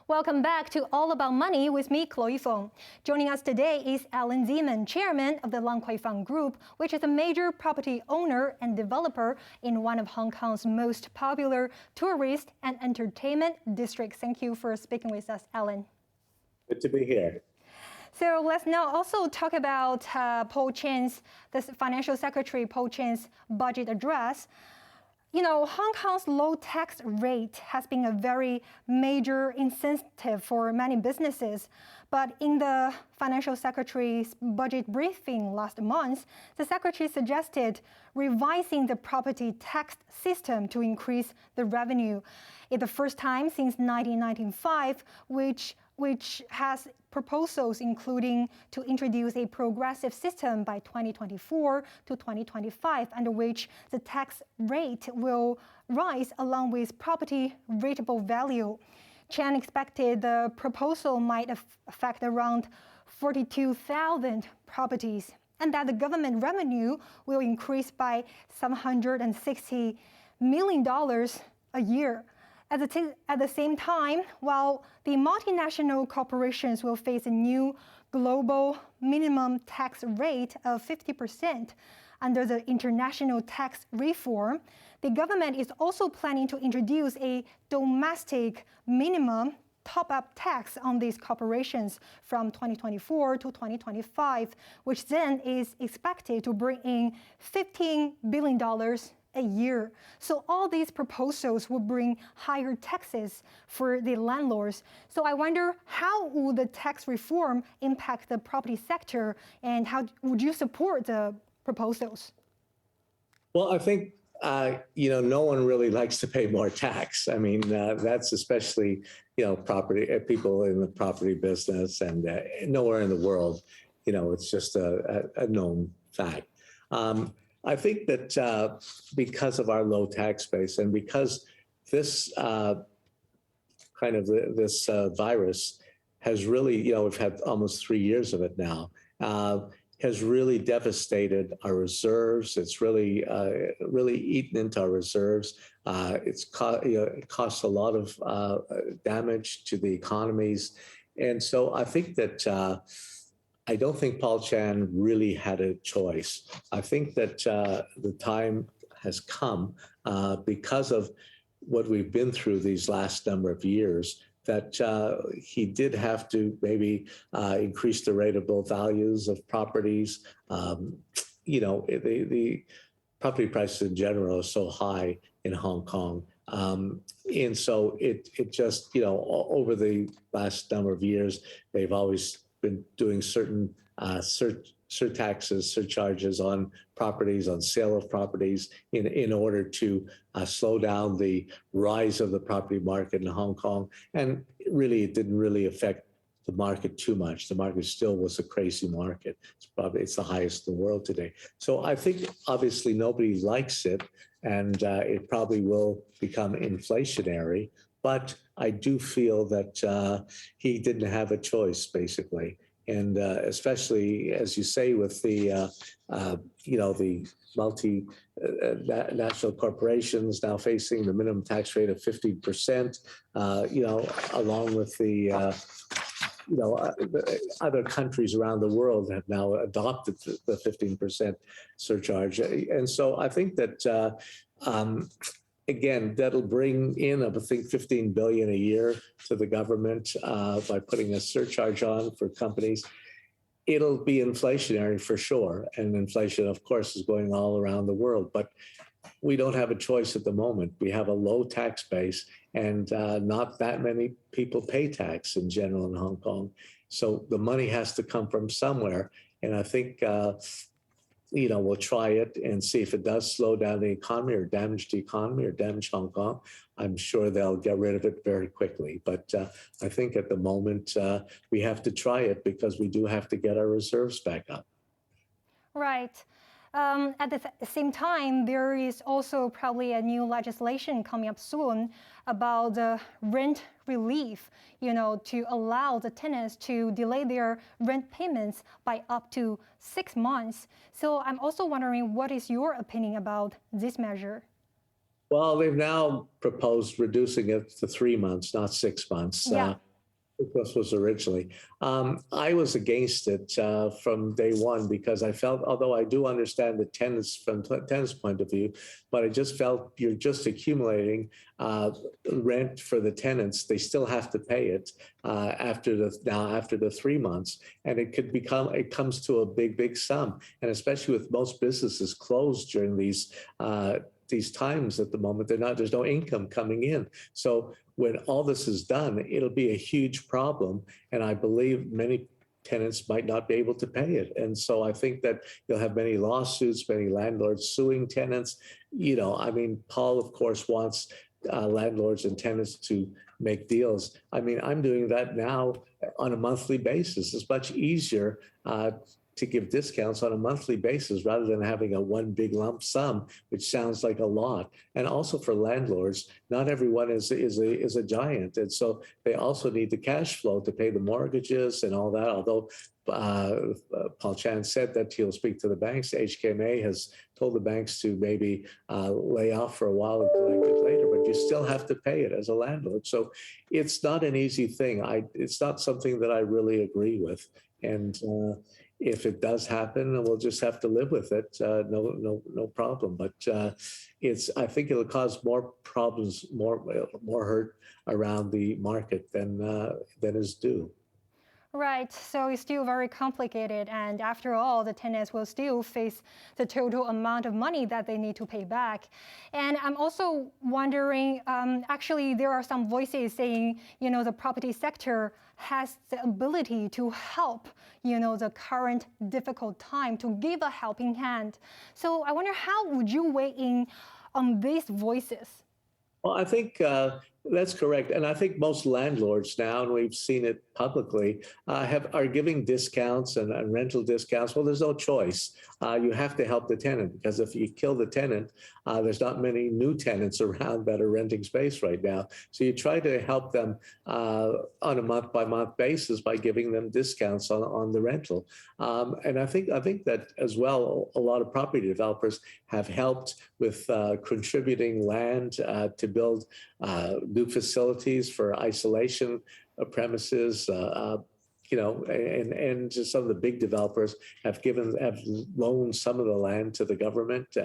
Welcome back to All About Money with me, Chloe Fong. Joining us today is Allan Zeman, chairman of the Lan Kwai Fong Group, which is a major property owner and developer in one of Hong Kong's most popular tourist and entertainment districts. Thank you for speaking with us, Allan. Good to be here. So let's now also talk about Paul Chen's, the Financial Secretary Paul Chen's budget address. You know, Hong Kong's low tax rate has been a very major incentive for many businesses. But in the Financial Secretary's budget briefing last month, the Secretary suggested revising the property tax system to increase the revenue. It's the first time since 1995, which has proposals including to introduce a progressive system by 2024 to 2025, under which the tax rate will rise along with property rateable value. Chen expected the proposal might affect around 42,000 properties, and that the government revenue will increase by $760 million a year. At the same time, while the multinational corporations will face a new global minimum tax rate of 50% under the international tax reform, the government is also planning to introduce a domestic minimum top-up tax on these corporations from 2024 to 2025, which then is expected to bring in $15 billion a year. So all these proposals will bring higher taxes for the landlords. So I wonder, how will the tax reform impact the property sector, and how would you support the proposals? Well, I think, no one really likes to pay more tax. I mean, that's especially, property people in the property business, and nowhere in the world, it's just a known fact. I think that because of our low tax base, and because this this virus has really, we've had almost 3 years of it now, has really devastated our reserves. It's really eaten into our reserves. It costs a lot of damage to the economies, and so I think that. I don't think Paul Chan really had a choice. I think that the time has come because of what we've been through these last number of years, that he did have to maybe increase the rateable values of properties. The property prices in general are so high in Hong Kong. And so it just, over the last number of years, they've always been doing certain surcharges on properties, on sale of properties, in order to slow down the rise of the property market in Hong Kong. And really, it didn't really affect the market too much. The market still was a crazy market. It's the highest in the world today. So I think obviously nobody likes it, and it probably will become inflationary. But I do feel that he didn't have a choice, basically. And especially, as you say, with the, the multinational corporations now facing the minimum tax rate of 15%, along with the, other countries around the world have now adopted the 15% surcharge. And so I think that, again, that'll bring in, I think, $15 billion a year to the government by putting a surcharge on for companies. It'll be inflationary for sure. And inflation, of course, is going all around the world. But we don't have a choice at the moment. We have a low tax base, and not that many people pay tax in general in Hong Kong. So the money has to come from somewhere. And I think we'll try it and see if it does slow down the economy or damage the economy or damage Hong Kong. I'm sure they'll get rid of it very quickly. But I think at the moment we have to try it because we do have to get our reserves back up. Right. At the same time, there is also probably a new legislation coming up soon about the rent relief, to allow the tenants to delay their rent payments by up to 6 months. So I'm also wondering, what is your opinion about this measure? Well, they've now proposed reducing it to 3 months, not 6 months. Yeah. This was originally. I was against it from day one because I felt, although I do understand the tenants from tenants' point of view, but I just felt you're just accumulating rent for the tenants. They still have to pay it after the 3 months, and it comes to a big sum, and especially with most businesses closed during these times at the moment, there's no income coming in. So when all this is done, it'll be a huge problem. And I believe many tenants might not be able to pay it. And so I think that you'll have many lawsuits, many landlords suing tenants. I mean, Paul, of course, wants landlords and tenants to make deals. I mean, I'm doing that now on a monthly basis. It's much easier to give discounts on a monthly basis rather than having a one big lump sum, which sounds like a lot. And also for landlords, not everyone is a giant. And so they also need the cash flow to pay the mortgages and all that. Although Paul Chan said that he'll speak to the banks, HKMA has told the banks to maybe lay off for a while and collect it later, but you still have to pay it as a landlord. So it's not an easy thing. It's not something that I really agree with. And if it does happen, we'll just have to live with it. No problem. But I think it'll cause more problems, more hurt around the market than is due. Right, so it's still very complicated, and after all, the tenants will still face the total amount of money that they need to pay back. And I'm also wondering, actually, there are some voices saying, the property sector has the ability to help, the current difficult time, to give a helping hand. So I wonder, how would you weigh in on these voices? Well, I think that's correct. And I think most landlords now, and we've seen it publicly, are giving discounts and rental discounts. Well, there's no choice. You have to help the tenant, because if you kill the tenant, there's not many new tenants around that are renting space right now. So you try to help them on a month-by-month basis by giving them discounts on the rental. And I think that as well, a lot of property developers have helped with contributing land to build new facilities for isolation premises. And some of the big developers have loaned some of the land to the government,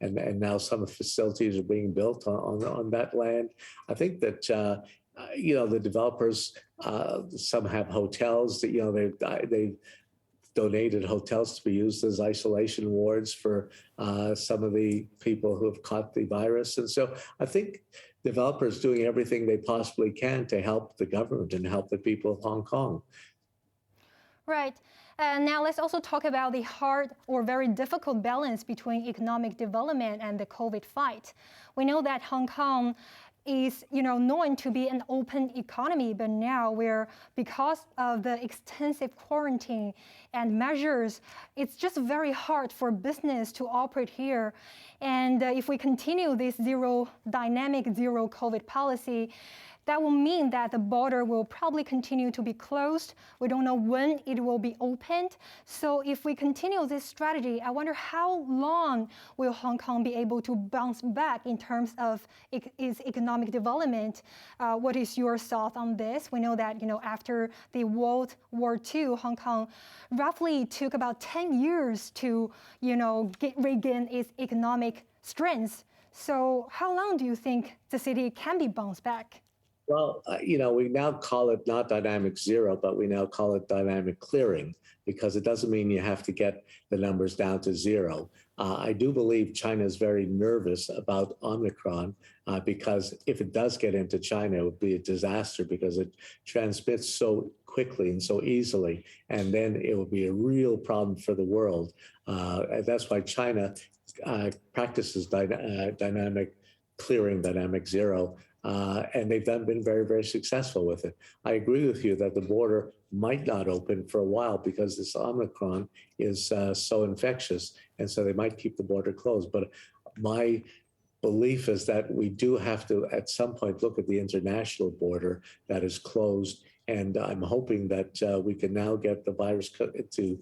and now some of the facilities are being built on that land. I think that the developers, some have hotels that they've donated hotels to be used as isolation wards for some of the people who have caught the virus. And so I think developers doing everything they possibly can to help the government and help the people of Hong Kong. Right. Now let's also talk about the hard or very difficult balance between economic development and the COVID fight. We know that Hong Kong is known to be an open economy, but now because of the extensive quarantine and measures, it's just very hard for business to operate here. And if we continue this dynamic zero COVID policy, that will mean that the border will probably continue to be closed. We don't know when it will be opened. So if we continue this strategy, I wonder how long will Hong Kong be able to bounce back in terms of its economic development? What is your thought on this? We know that after the World War II, Hong Kong roughly took about 10 years to regain its economic strength. So how long do you think the city can be bounced back? Well, we now call it not dynamic zero, but we now call it dynamic clearing, because it doesn't mean you have to get the numbers down to zero. I do believe China is very nervous about Omicron because if it does get into China, it would be a disaster because it transmits so quickly and so easily, and then it would be a real problem for the world. And that's why China practices dynamic clearing, dynamic zero. And they've been very, very successful with it. I agree with you that the border might not open for a while because this Omicron is so infectious, and so they might keep the border closed. But my belief is that we do have to, at some point, look at the international border that is closed, and I'm hoping that we can now get the virus to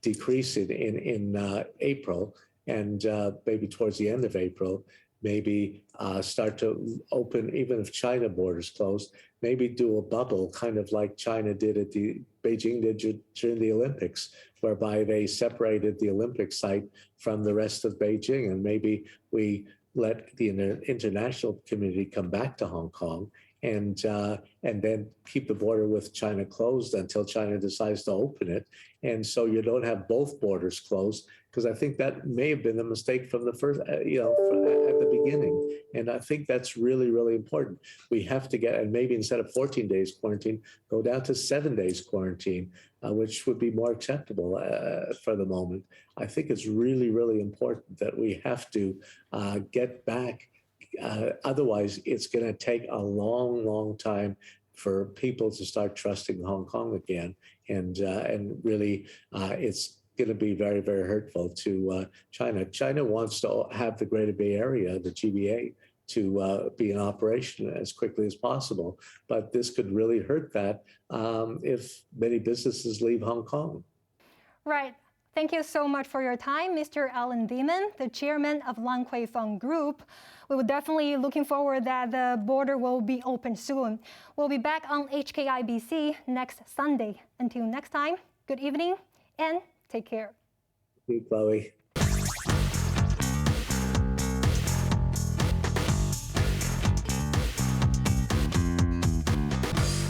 decrease it in April, and maybe towards the end of April, maybe start to open, even if China borders closed, maybe do a bubble, kind of like China did at the Beijing did during the Olympics, whereby they separated the Olympic site from the rest of Beijing. And maybe we let the international community come back to Hong Kong and then keep the border with China closed until China decides to open it. And so you don't have both borders closed, because I think that may have been a mistake from the first, at the beginning. And I think that's really, really important. We have to get, and maybe instead of 14 days quarantine, go down to 7 days quarantine, which would be more acceptable for the moment. I think it's really, really important that we have to get back. Otherwise, it's going to take a long, long time for people to start trusting Hong Kong again, and really, it's going to be very, very hurtful to China. China wants to have the Greater Bay Area, the GBA, to be in operation as quickly as possible, but this could really hurt that if many businesses leave Hong Kong. Right. Thank you so much for your time, Mr. Allan Zeman, the chairman of Lan Kwai Fong Group. We will definitely looking forward that the border will be open soon. We'll be back on HKIBC next Sunday. Until next time, good evening and take care. Thank you, Chloe.